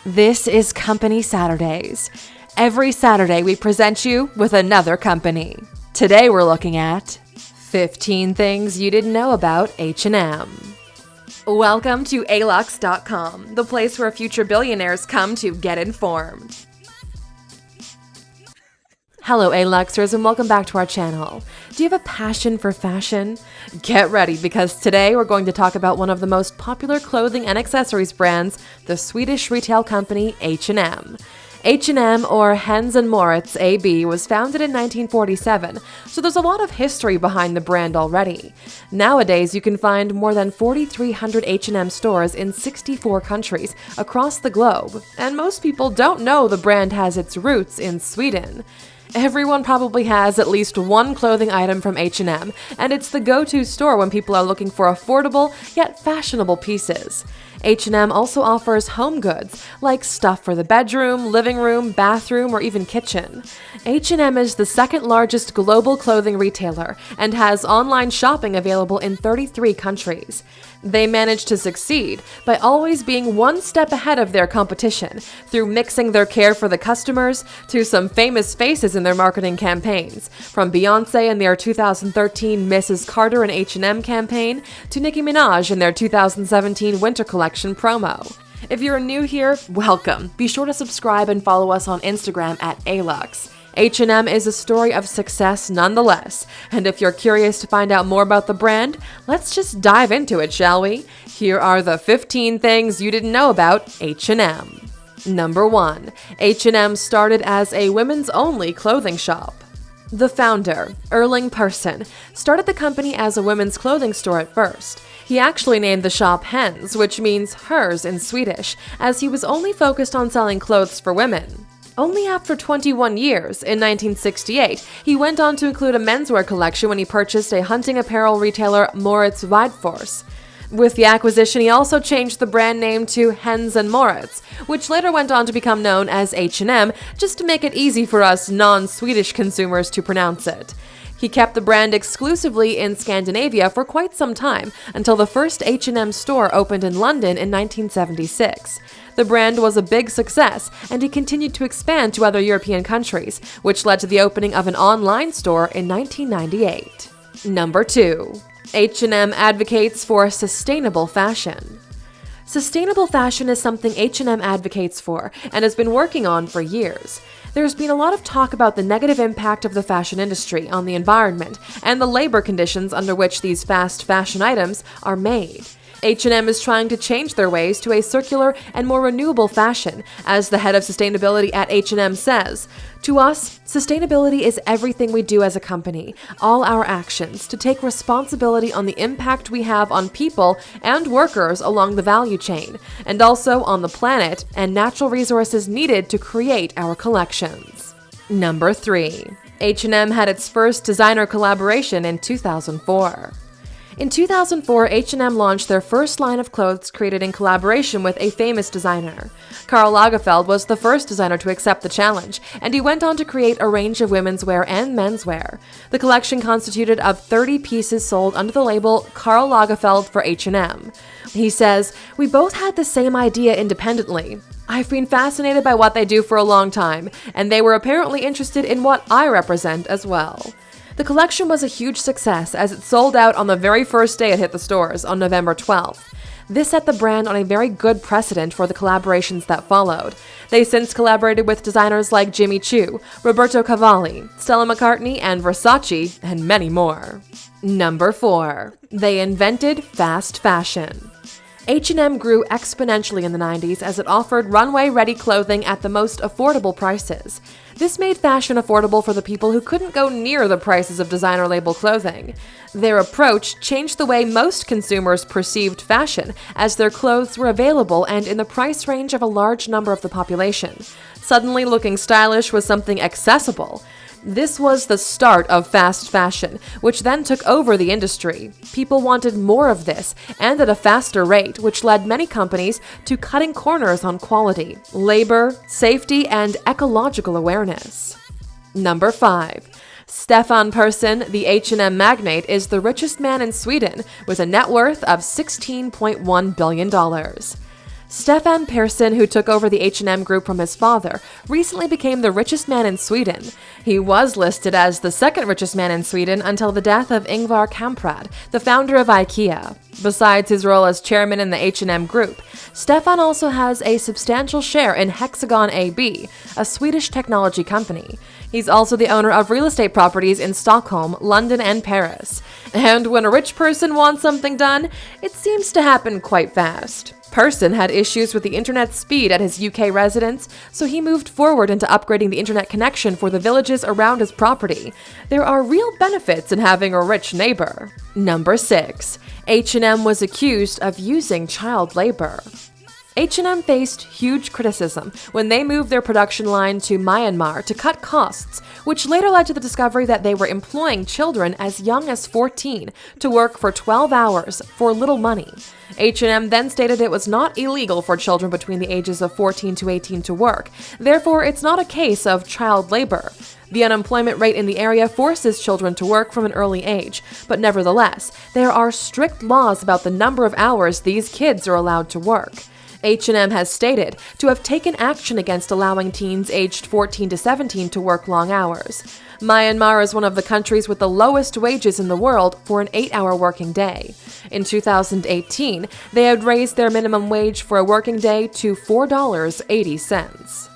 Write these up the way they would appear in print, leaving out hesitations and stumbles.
This is Company Saturdays. Every Saturday we present you with another company. Today we're looking at 15 things you didn't know about H&M. Welcome to Alux.com, the place where future billionaires come to get informed. Hello Aluxers and welcome back to our channel. Do you have a passion for fashion? Get ready because today we're going to talk about one of the most popular clothing and accessories brands, the Swedish retail company H&M. H&M, or Hennes & Mauritz AB, was founded in 1947, so there's a lot of history behind the brand already. Nowadays, you can find more than 4,300 H&M stores in 64 countries across the globe, and most people don't know the brand has its roots in Sweden. Everyone probably has at least one clothing item from H&M, and it's the go-to store when people are looking for affordable yet fashionable pieces. H&M also offers home goods, like stuff for the bedroom, living room, bathroom, or even kitchen. H&M is the second largest global clothing retailer and has online shopping available in 33 countries. They managed to succeed by always being one step ahead of their competition through mixing their care for the customers to some famous faces in their marketing campaigns, from Beyoncé in their 2013 Mrs. Carter and H&M campaign to Nicki Minaj in their 2017 Winter Collection promo. If you're new here, welcome. Be sure to subscribe and follow us on Instagram at Alux. H&M is a story of success nonetheless, and if you're curious to find out more about the brand, let's just dive into it, shall we? Here are the 15 things you didn't know about H&M. Number 1. H&M started as a women's-only clothing shop. The founder, Stephane Person, started the company as a women's clothing store at first. He actually named the shop Hennes, which means hers in Swedish, as he was only focused on selling clothes for women. Only after 21 years, in 1968, he went on to include a menswear collection when he purchased a hunting apparel retailer Mauritz Widforce. With the acquisition, he also changed the brand name to Hennes & Mauritz, which later went on to become known as H&M, just to make it easy for us non-Swedish consumers to pronounce it. He kept the brand exclusively in Scandinavia for quite some time, until the first H&M store opened in London in 1976. The brand was a big success, and he continued to expand to other European countries, which led to the opening of an online store in 1998. Number 2. H&M advocates for sustainable fashion. Sustainable fashion is something H&M advocates for and has been working on for years. There's been a lot of talk about the negative impact of the fashion industry on the environment and the labor conditions under which these fast fashion items are made. H&M is trying to change their ways to a circular and more renewable fashion, as the head of sustainability at H&M says, "To us, sustainability is everything we do as a company, all our actions, to take responsibility on the impact we have on people and workers along the value chain, and also on the planet and natural resources needed to create our collections." Number 3. H&M had its first designer collaboration in 2004. In 2004, H&M launched their first line of clothes created in collaboration with a famous designer. Karl Lagerfeld was the first designer to accept the challenge, and he went on to create a range of women's wear and men's wear. The collection constituted of 30 pieces sold under the label Karl Lagerfeld for H&M. He says, "We both had the same idea independently. I've been fascinated by what they do for a long time, and they were apparently interested in what I represent as well." The collection was a huge success as it sold out on the very first day it hit the stores on November 12th. This set the brand on a very good precedent for the collaborations that followed. They since collaborated with designers like Jimmy Choo, Roberto Cavalli, Stella McCartney, and Versace, and many more. Number 4. They invented fast fashion. H&M grew exponentially in the 90s as it offered runway-ready clothing at the most affordable prices. This made fashion affordable for the people who couldn't go near the prices of designer label clothing. Their approach changed the way most consumers perceived fashion, as their clothes were available and in the price range of a large number of the population. Suddenly, looking stylish was something accessible. This was the start of fast fashion, which then took over the industry. People wanted more of this, and at a faster rate, which led many companies to cutting corners on quality, labor, safety, and ecological awareness. Number 5. Stephane Person, the H&M magnate, is the richest man in Sweden with a net worth of $16.1 billion. Stephane Person, who took over the H&M group from his father, recently became the richest man in Sweden. He was listed as the second richest man in Sweden until the death of Ingvar Kamprad, the founder of IKEA. Besides his role as chairman in the H&M group, Stephane also has a substantial share in Hexagon AB, a Swedish technology company. He's also the owner of real estate properties in Stockholm, London, and Paris. And when a rich person wants something done, it seems to happen quite fast. Person had issues with the internet speed at his UK residence, so he moved forward into upgrading the internet connection for the villages around his property. There are real benefits in having a rich neighbor. Number 6. H&M was accused of using child labor. H&M faced huge criticism when they moved their production line to Myanmar to cut costs, which later led to the discovery that they were employing children as young as 14 to work for 12 hours for little money. H&M then stated it was not illegal for children between the ages of 14 to 18 to work, therefore it's not a case of child labor. The unemployment rate in the area forces children to work from an early age, but nevertheless, there are strict laws about the number of hours these kids are allowed to work. H&M has stated to have taken action against allowing teens aged 14 to 17 to work long hours. Myanmar is one of the countries with the lowest wages in the world for an 8-hour working day. In 2018, they had raised their minimum wage for a working day to $4.80.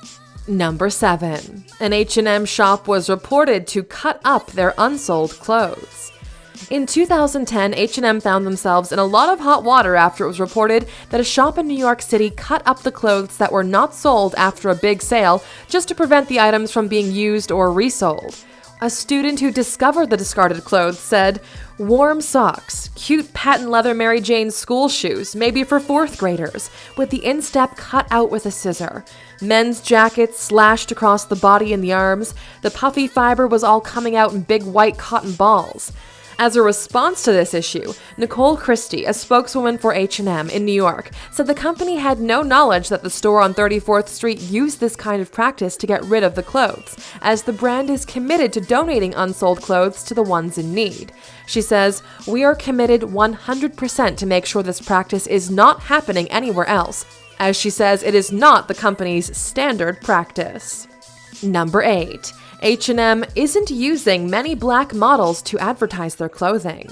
Number 7. An H&M shop was reported to cut up their unsold clothes. In 2010, H&M found themselves in a lot of hot water after it was reported that a shop in New York City cut up the clothes that were not sold after a big sale just to prevent the items from being used or resold. A student who discovered the discarded clothes said, "Warm socks, cute patent leather Mary Jane school shoes, maybe for 4th graders, with the instep cut out with a scissor. Men's jackets slashed across the body and the arms. The puffy fiber was all coming out in big white cotton balls." As a response to this issue, Nicole Christie, a spokeswoman for H&M in New York, said the company had no knowledge that the store on 34th Street used this kind of practice to get rid of the clothes, as the brand is committed to donating unsold clothes to the ones in need. She says, "We are committed 100% to make sure this practice is not happening anywhere else." As she says, it is not the company's standard practice. Number 8. H&M isn't using many black models to advertise their clothing.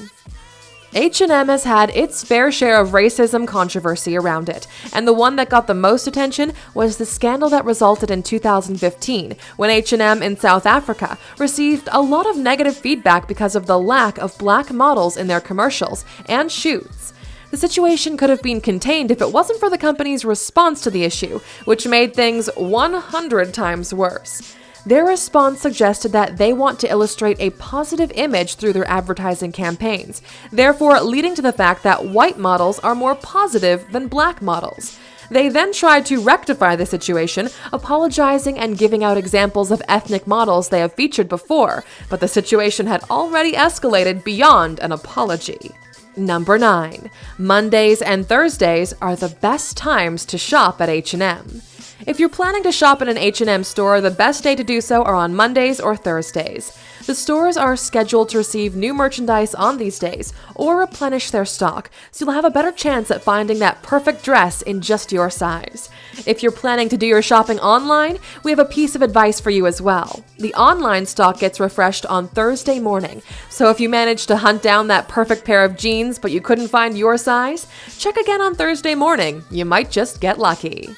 H&M has had its fair share of racism controversy around it, and the one that got the most attention was the scandal that resulted in 2015, when H&M in South Africa received a lot of negative feedback because of the lack of black models in their commercials and shoots. The situation could have been contained if it wasn't for the company's response to the issue, which made things 100 times worse. Their response suggested that they want to illustrate a positive image through their advertising campaigns, therefore leading to the fact that white models are more positive than black models. They then tried to rectify the situation, apologizing and giving out examples of ethnic models they have featured before, but the situation had already escalated beyond an apology. Number 9. Mondays and Thursdays are the best times to shop at H&M. If you're planning to shop in an H&M store, the best day to do so are on Mondays or Thursdays. The stores are scheduled to receive new merchandise on these days or replenish their stock, so you'll have a better chance at finding that perfect dress in just your size. If you're planning to do your shopping online, we have a piece of advice for you as well. The online stock gets refreshed on Thursday morning, so if you manage to hunt down that perfect pair of jeans but you couldn't find your size, check again on Thursday morning. You might just get lucky.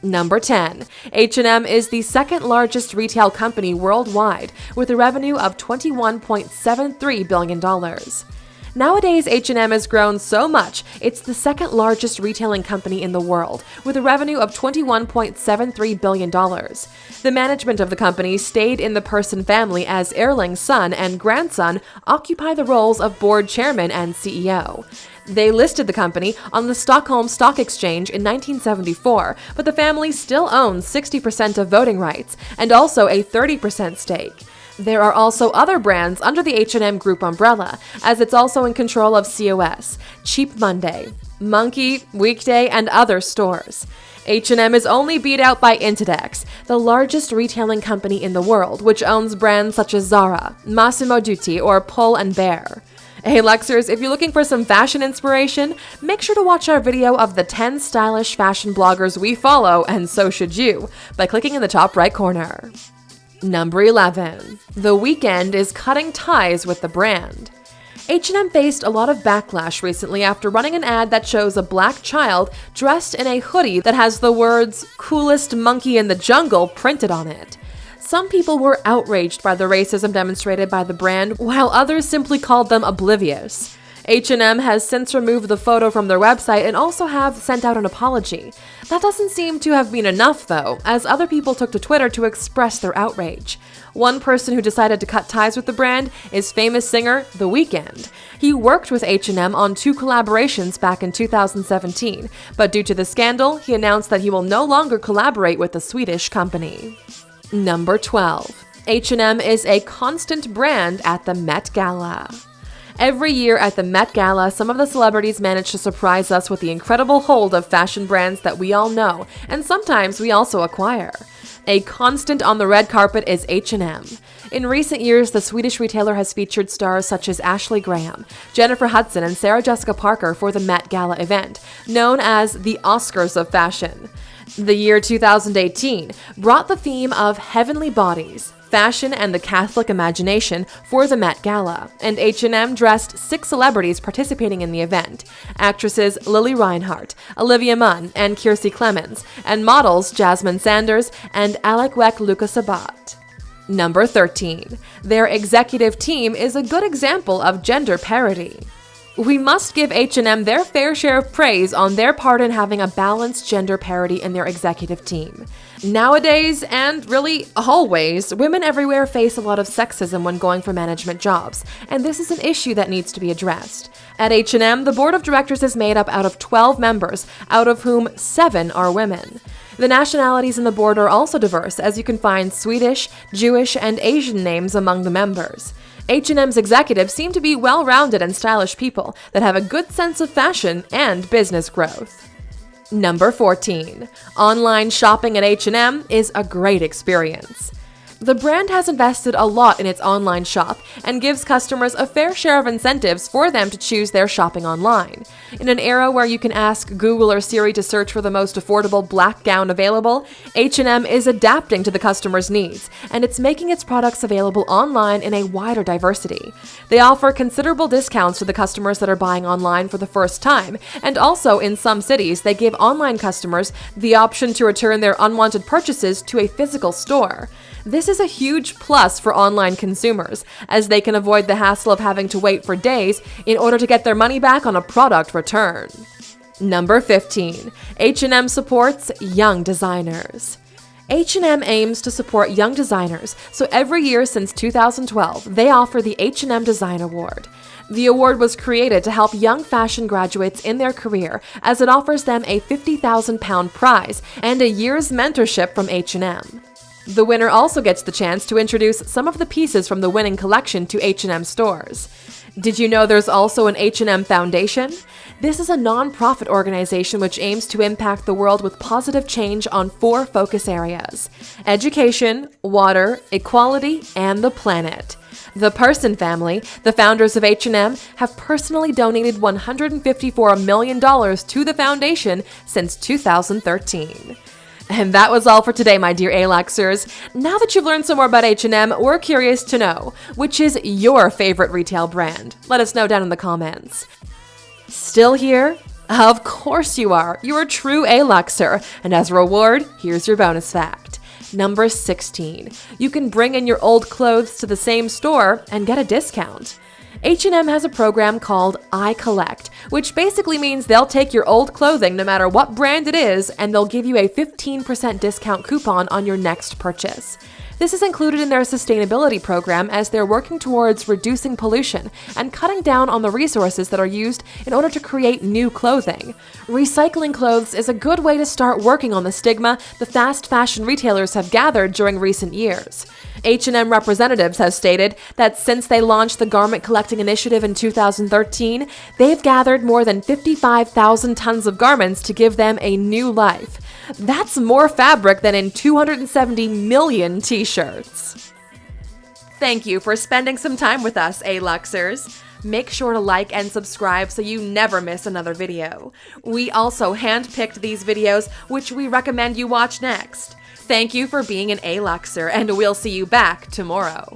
Number 10. H&M is the second largest retail company worldwide with a revenue of $21.73 billion. Nowadays, H&M has grown so much, it's the second largest retailing company in the world, with a revenue of $21.73 billion. The management of the company stayed in the Person family as Erling's son and grandson occupy the roles of board chairman and CEO. They listed the company on the Stockholm Stock Exchange in 1974, but the family still owns 60% of voting rights and also a 30% stake. There are also other brands under the H&M Group umbrella, as it's also in control of COS, Cheap Monday, Monkey, Weekday, and other stores. H&M is only beat out by Inditex, the largest retailing company in the world, which owns brands such as Zara, Massimo Dutti, or Pull & Bear. Hey Luxers, if you're looking for some fashion inspiration, make sure to watch our video of the 10 stylish fashion bloggers we follow, and so should you, by clicking in the top right corner. Number 11. The Weeknd is cutting ties with the brand. H&M faced a lot of backlash recently after running an ad that shows a black child dressed in a hoodie that has the words "coolest monkey in the jungle" printed on it. Some people were outraged by the racism demonstrated by the brand, while others simply called them oblivious. H&M has since removed the photo from their website and also have sent out an apology. That doesn't seem to have been enough, though, as other people took to Twitter to express their outrage. One person who decided to cut ties with the brand is famous singer The Weeknd. He worked with H&M on 2 collaborations back in 2017, but due to the scandal, he announced that he will no longer collaborate with the Swedish company. Number 12. H&M is a constant brand at the Met Gala. Every year at the Met Gala, some of the celebrities manage to surprise us with the incredible hold of fashion brands that we all know, and sometimes we also acquire. A constant on the red carpet is H&M. In recent years, the Swedish retailer has featured stars such as Ashley Graham, Jennifer Hudson, and Sarah Jessica Parker for the Met Gala event, known as the Oscars of fashion. The year 2018 brought the theme of heavenly bodies, fashion, and the Catholic imagination for the Met Gala, and H&M dressed 6 celebrities participating in the event: actresses Lily Reinhart, Olivia Munn, and Kiersey Clemens, and models Jasmine Sanders and Alux.com. Number 13. Their executive team is a good example of gender parity. We must give H&M their fair share of praise on their part in having a balanced gender parity in their executive team. Nowadays, and really always, women everywhere face a lot of sexism when going for management jobs, and this is an issue that needs to be addressed. At H&M, the board of directors is made up out of 12 members, out of whom 7 are women. The nationalities in the board are also diverse, as you can find Swedish, Jewish, and Asian names among the members. H&M's executives seem to be well-rounded and stylish people that have a good sense of fashion and business growth. Number 14. Online shopping at H&M is a great experience. The brand has invested a lot in its online shop and gives customers a fair share of incentives for them to choose their shopping online. In an era where you can ask Google or Siri to search for the most affordable black gown available, H&M is adapting to the customer's needs, and it's making its products available online in a wider diversity. They offer considerable discounts to the customers that are buying online for the first time, and also in some cities, they give online customers the option to return their unwanted purchases to a physical store. This is a huge plus for online consumers, as they can avoid the hassle of having to wait for days in order to get their money back on a product return. Number 15. H&M supports young designers. H&M aims to support young designers, so every year since 2012, they offer the H&M Design Award. The award was created to help young fashion graduates in their career, as it offers them a £50,000 prize and a year's mentorship from H&M. The winner also gets the chance to introduce some of the pieces from the winning collection to H&M stores. Did you know there's also an H&M Foundation? This is a non-profit organization which aims to impact the world with positive change on 4 focus areas: education, water, equality, and the planet. The Person family, the founders of H&M, have personally donated $154 million to the foundation since 2013. And that was all for today, my dear Aluxers. Now that you've learned some more about H&M, we're curious to know, which is your favorite retail brand? Let us know down in the comments. Still here? Of course you are. You're a true Aluxer. And as a reward, here's your bonus fact. Number 16. You can bring in your old clothes to the same store and get a discount. H&M has a program called I Collect, which basically means they'll take your old clothing no matter what brand it is, and they'll give you a 15% discount coupon on your next purchase. This is included in their sustainability program, as they're working towards reducing pollution and cutting down on the resources that are used in order to create new clothing. Recycling clothes is a good way to start working on the stigma the fast fashion retailers have gathered during recent years. H&M representatives have stated that since they launched the garment collecting initiative in 2013, they've gathered more than 55,000 tons of garments to give them a new life. That's more fabric than in 270 million t-shirts. Thank you for spending some time with us, Aluxers. Make sure to like and subscribe so you never miss another video. We also handpicked these videos, which we recommend you watch next. Thank you for being an Aluxer, and we'll see you back tomorrow.